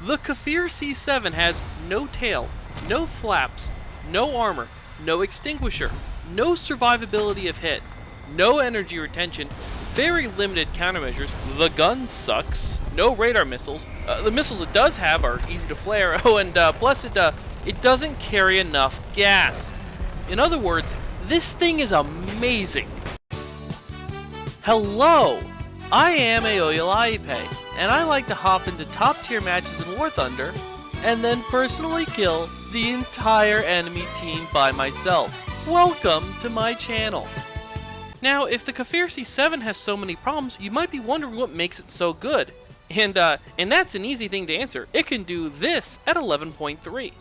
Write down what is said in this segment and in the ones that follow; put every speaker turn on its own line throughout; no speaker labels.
The Cfir C7 has no tail, no flaps, no armor, no extinguisher, no survivability if hit, no energy retention, very limited countermeasures, the gun sucks, no radar missiles, the missiles it does have are easy to flare, oh and plus it doesn't carry enough gas. In other words, this thing is amazing. Hello! I am Aoyolaipe, and I like to hop into top tier matches in War Thunder, and then personally kill the entire enemy team by myself. Welcome to my channel. Now, if the Cfir C7 has so many problems, you might be wondering what makes it so good. And that's an easy thing to answer. It can do this at 11.3.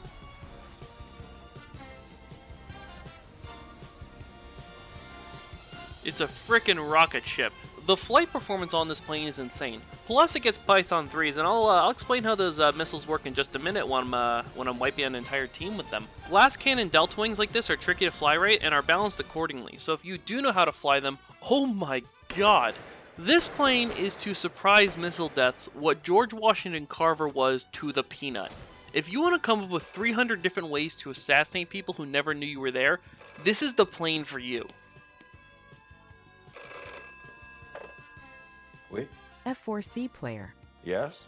It's a frickin' rocket ship. The flight performance on this plane is insane. Plus, it gets Python 3s, and I'll explain how those missiles work in just a minute when I'm wiping an entire team with them. Glass cannon delta wings like this are tricky to fly right and are balanced accordingly, so if you do know how to fly them, oh my god. This plane is to surprise missile deaths what George Washington Carver was to the peanut. If you want to come up with 300 different ways to assassinate people who never knew you were there, this is the plane for you.
Oui?
F4C player.
Yes?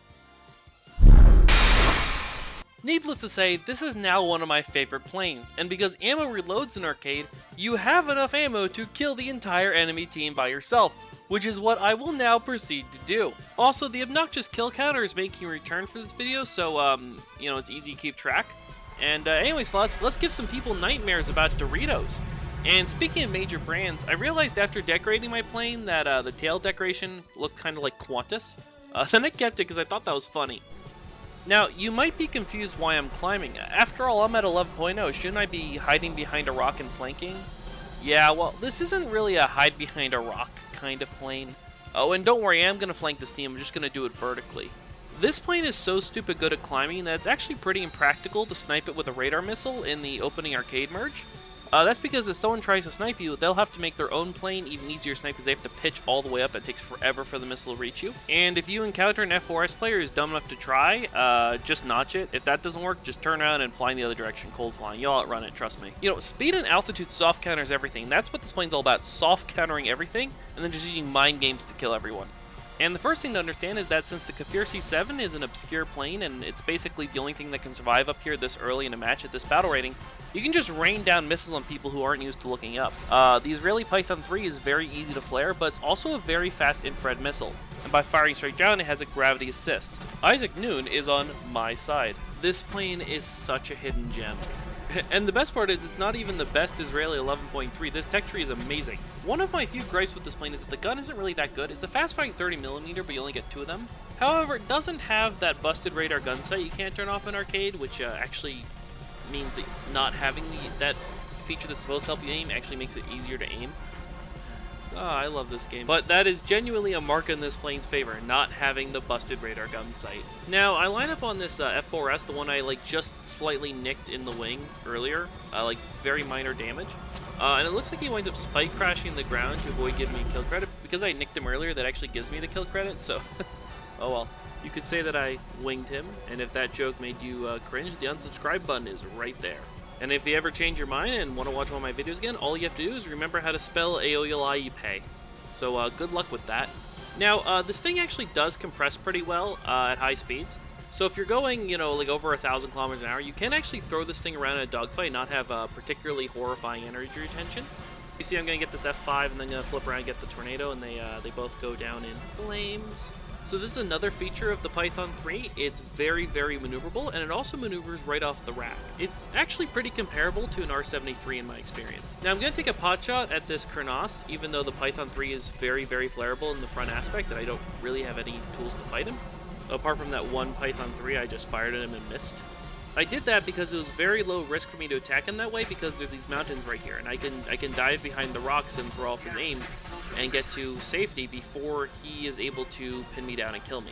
Needless to say, this is now one of my favorite planes, and because ammo reloads in Arcade, you have enough ammo to kill the entire enemy team by yourself, which is what I will now proceed to do. Also, the obnoxious kill counter is making a return for this video, so, you know, it's easy to keep track. And anyways, let's give some people nightmares about Doritos. And speaking of major brands, I realized after decorating my plane that the tail decoration looked kind of like Qantas. Then I kept it because I thought that was funny. Now, you might be confused why I'm climbing. After all, I'm at 11.0. Shouldn't I be hiding behind a rock and flanking? Yeah, well, this isn't really a hide behind a rock kind of plane. Oh, and don't worry, I am going to flank this team. I'm just going to do it vertically. This plane is so stupid good at climbing that it's actually pretty impractical to snipe it with a radar missile in the opening arcade merge. That's because if someone tries to snipe you, they'll have to make their own plane even easier to snipe because they have to pitch all the way up. It takes forever for the missile to reach you. And if you encounter an F4S player who's dumb enough to try, just notch it. If that doesn't work, just turn around and fly in the other direction, cold flying. You'll outrun it, trust me. You know, speed and altitude soft counters everything. That's what this plane's all about, soft countering everything, and then just using mind games to kill everyone. And the first thing to understand is that since the Cfir C7 is an obscure plane and it's basically the only thing that can survive up here this early in a match at this battle rating, you can just rain down missiles on people who aren't used to looking up. The Israeli Python 3 is very easy to flare, but it's also a very fast infrared missile, and by firing straight down it has a gravity assist. Isaac Noon is on my side. This plane is such a hidden gem. And the best part is it's not even the best Israeli 11.3. This tech tree is amazing. One of my few gripes with this plane is that the gun isn't really that good. It's a fast-firing 30mm, but you only get 2 of them. However, it doesn't have that busted radar gun sight you can't turn off in Arcade, which actually means that not having that feature that's supposed to help you aim actually makes it easier to aim. I love this game. But that is genuinely a mark in this plane's favor, not having the busted radar gun sight. Now, I line up on this F4S, the one I just slightly nicked in the wing earlier, very minor damage. And it looks like he winds up spike crashing the ground to avoid giving me kill credit. Because I nicked him earlier, that actually gives me the kill credit, so oh well. You could say that I winged him, and if that joke made you cringe, the unsubscribe button is right there. And if you ever change your mind and want to watch one of my videos again, all you have to do is remember how to spell Aoyolaipe. So good luck with that. Now, this thing actually does compress pretty well at high speeds. So if you're going, over 1,000 kilometers an hour, you can actually throw this thing around in a dogfight and not have particularly horrifying energy retention. You see I'm going to get this F5 and then going to flip around and get the tornado, and they both go down in flames. So this is another feature of the Python 3. It's very, very maneuverable, and it also maneuvers right off the rack. It's actually pretty comparable to an R73 in my experience. Now I'm going to take a pot shot at this Kernos, even though the Python 3 is very, very flareable in the front aspect, and I don't really have any tools to fight him. Apart from that one Python 3, I just fired at him and missed. I did that because it was very low risk for me to attack him that way because there are these mountains right here, and I can dive behind the rocks and throw off his aim and get to safety before he is able to pin me down and kill me.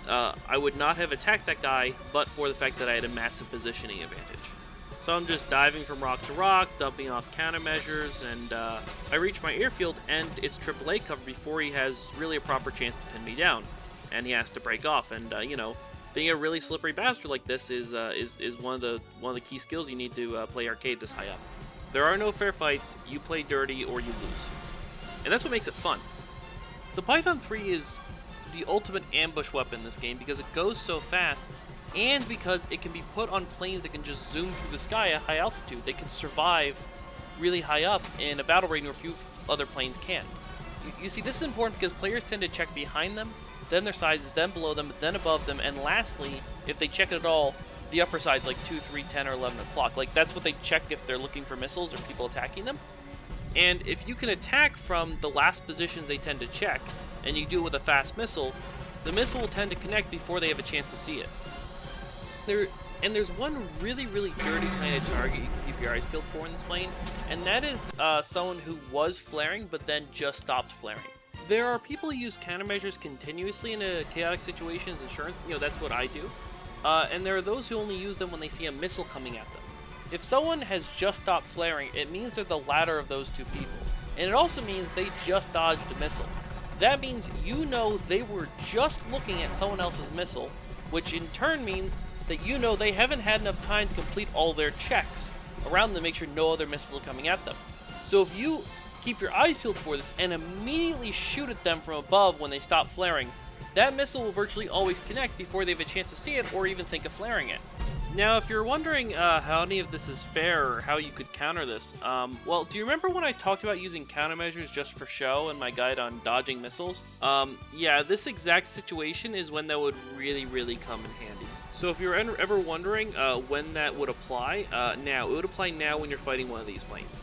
I would not have attacked that guy but for the fact that I had a massive positioning advantage. So I'm just diving from rock to rock, dumping off countermeasures, and I reach my airfield and it's AAA cover before he has really a proper chance to pin me down. And he has to break off, and Being a really slippery bastard like this is one of the key skills you need to play arcade this high up. There are no fair fights. You play dirty or you lose, and that's what makes it fun. The Python 3 is the ultimate ambush weapon in this game because it goes so fast, and because it can be put on planes that can just zoom through the sky at high altitude. They can survive really high up in a battle rating where few other planes can. You see, this is important because players tend to check behind them, then their sides, then below them, then above them, and lastly, if they check it at all, the upper sides like 2, 3, 10, or 11 o'clock. Like, that's what they check if they're looking for missiles or people attacking them. And if you can attack from the last positions they tend to check, and you do it with a fast missile, the missile will tend to connect before they have a chance to see it. There's one really, really dirty kind of target you can keep your eyes peeled for in this plane, and that is someone who was flaring but then just stopped flaring. There are people who use countermeasures continuously in a chaotic situation as insurance. That's what I do. And there are those who only use them when they see a missile coming at them. If someone has just stopped flaring, it means they're the latter of those two people. And it also means they just dodged a missile. That means they were just looking at someone else's missile, which in turn means that they haven't had enough time to complete all their checks around them to make sure no other missiles are coming at them. So if you keep your eyes peeled for this and immediately shoot at them from above when they stop flaring, that missile will virtually always connect before they have a chance to see it or even think of flaring it. Now, if you're wondering how any of this is fair or how you could counter this, well, do you remember when I talked about using countermeasures just for show in my guide on dodging missiles? Yeah, this exact situation is when that would really, really come in handy. So if you're ever wondering when that would apply, now. It would apply now when you're fighting one of these planes.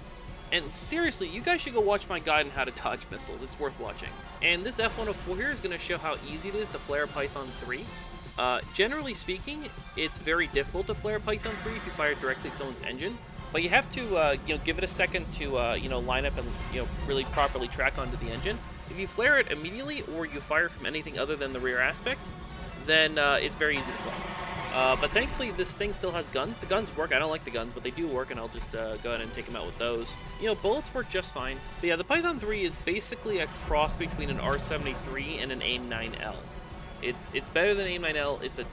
And seriously, you guys should go watch my guide on how to dodge missiles. It's worth watching. And this F-104 here is going to show how easy it is to flare Python 3. Generally speaking, it's very difficult to flare Python 3 if you fire it directly at someone's engine. But you have to, give it a second to, line up and, really properly track onto the engine. If you flare it immediately or you fire from anything other than the rear aspect, then it's very easy to flare. But thankfully, this thing still has guns. The guns work. I don't like the guns, but they do work, and I'll just go ahead and take them out with those. Bullets work just fine. But yeah, the Python 3 is basically a cross between an R73 and an AIM-9L. It's better than AIM-9L. It's a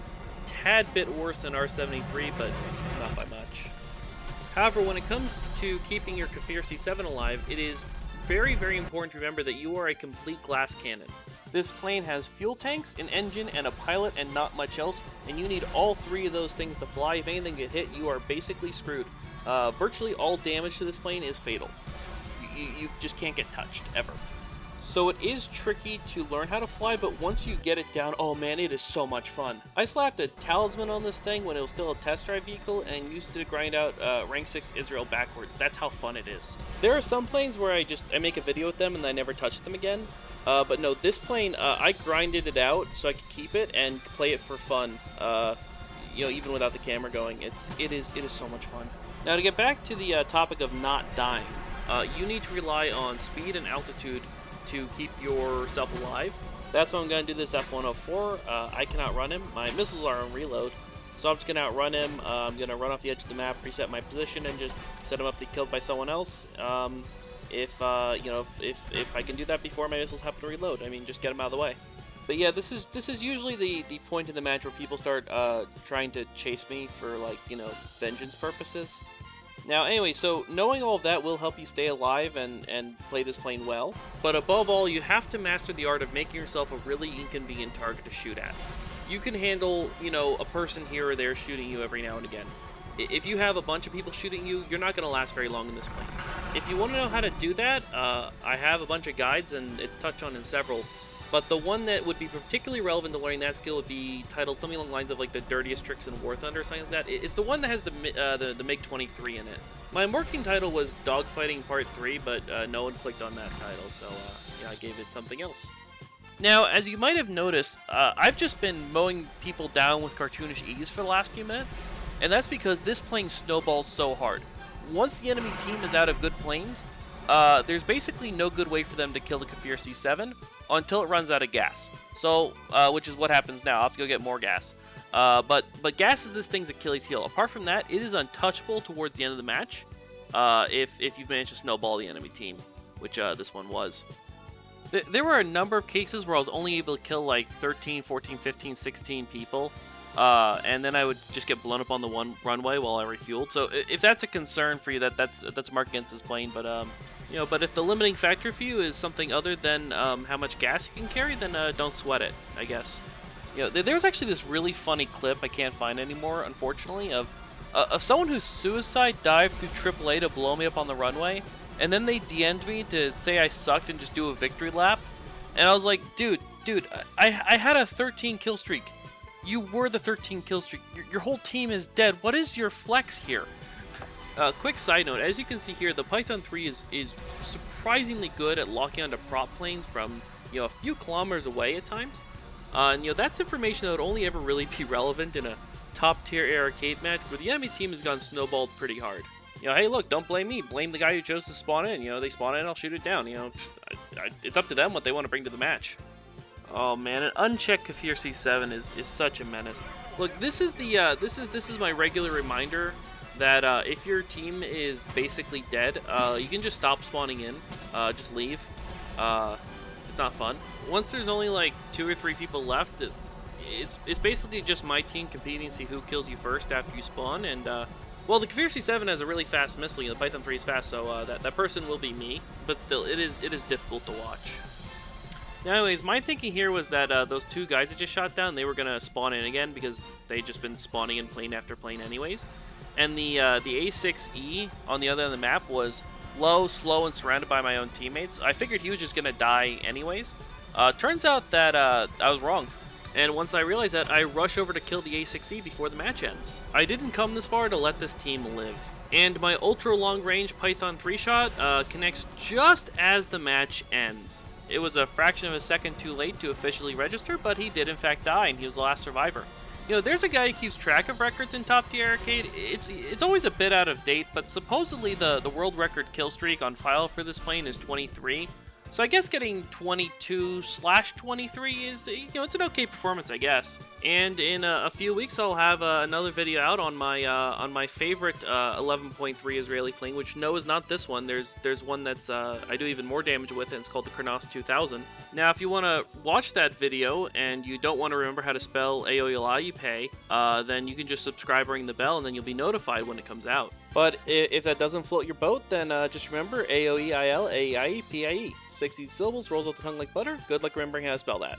tad bit worse than R73, but not by much. However, when it comes to keeping your Cfir C7 alive, it is very, very important to remember that you are a complete glass cannon. This plane has fuel tanks, an engine, and a pilot, and not much else, and you need all three of those things to fly. If anything get hit, you are basically screwed. Virtually all damage to this plane is fatal. You just can't get touched, ever. So it is tricky to learn how to fly, but once you get it down, oh man, it is so much fun. I slapped a talisman on this thing when it was still a test drive vehicle and used it to grind out rank 6 Israel backwards. That's how fun it is. There are some planes where I make a video with them and I never touch them again. But no, this plane, I grinded it out so I could keep it and play it for fun. Even without the camera going, it is so much fun. Now to get back to the topic of not dying, you need to rely on speed and altitude to keep yourself alive. That's why I'm going to do this F-104. I can outrun him. My missiles are on reload, so I'm just going to outrun him. I'm going to run off the edge of the map, reset my position, and just set him up to be killed by someone else. If I can do that before my missiles happen to reload, just get them out of the way. But yeah, this is usually the point in the match where people start trying to chase me for vengeance purposes. Now, anyway, so knowing all of that will help you stay alive and play this plane well. But above all, you have to master the art of making yourself a really inconvenient target to shoot at. You can handle, a person here or there shooting you every now and again. If you have a bunch of people shooting you, you're not going to last very long in this plane. If you want to know how to do that, I have a bunch of guides, and it's touched on in several. But the one that would be particularly relevant to learning that skill would be titled something along the lines of the dirtiest tricks in War Thunder or something like that. It's the one that has the MiG-23 in it. My working title was Dogfighting Part 3, but no one clicked on that title, so yeah, I gave it something else. Now, as you might have noticed, I've just been mowing people down with cartoonish ease for the last few minutes, and that's because this plane snowballs so hard. Once the enemy team is out of good planes, there's basically no good way for them to kill the Cfir C7 until it runs out of gas. So, which is what happens now. I'll have to go get more gas. But gas is this thing's Achilles heel. Apart from that, it is untouchable towards the end of the match if you've managed to snowball the enemy team, which this one was. There were a number of cases where I was only able to kill 13, 14, 15, 16 people and then I would just get blown up on the one runway while I refueled. So if that's a concern for you, that's a mark against this plane. But you know, but if the limiting factor for you is something other than how much gas you can carry, then don't sweat it, I guess. You know, there was actually this really funny clip I can't find anymore, unfortunately, of someone who suicide dived through AAA to blow me up on the runway, and then they DM'd me to say I sucked and just do a victory lap. And I was like, dude, I had a 13 kill streak. You were the 13 kill streak. Your whole team is dead. What is your flex here? Quick side note, as you can see here, the Python 3 is surprisingly good at locking onto prop planes from, you know, a few kilometers away at times. And you know, that's information that would only ever really be relevant in a top tier air arcade match where the enemy team has gone snowballed pretty hard. You know, hey, look, don't blame me. Blame the guy who chose to spawn in. You know, they spawn in, I'll shoot it down. You know, it's up to them what they want to bring to the match. Oh man, an unchecked Cfir C7 is such a menace. Look, this is the this is my regular reminder that if your team is basically dead, you can just stop spawning in, just leave. It's not fun. Once there's only like 2 or 3 people left, it's basically just my team competing to see who kills you first after you spawn. And well, the Cfir C7 has a really fast missile. You know, the Python 3 is fast, so that person will be me. But still, it is difficult to watch. Now, anyways, my thinking here was that those 2 guys that just shot down, they were gonna spawn in again because they'd just been spawning in plane after plane anyways. And the A6E on the other end of the map was low, slow, and surrounded by my own teammates. I figured he was just gonna die anyways. Turns out that I was wrong. And once I realized that, I rush over to kill the A6E before the match ends. I didn't come this far to let this team live. And my ultra long range Python 3 shot connects just as the match ends. It was a fraction of a second too late to officially register, but he did in fact die, and he was the last survivor. You know, there's a guy who keeps track of records in Top Tier Arcade. It's always a bit out of date, but supposedly the world record kill streak on file for this plane is 23. So I guess getting 22/23 is, you know, it's an okay performance, I guess. And in a few weeks, I'll have another video out on my favorite 11.3 Israeli plane, which no is not this one. There's one that's I do even more damage with, and it's called the Kronos 2000. Now, if you want to watch that video and you don't want to remember how to spell Aoyalayipe, then you can just subscribe, ring the bell, and then you'll be notified when it comes out. But if that doesn't float your boat, then just remember Aoeilaieipie. 6 easy syllables, rolls off the tongue like butter. Good luck remembering how to spell that.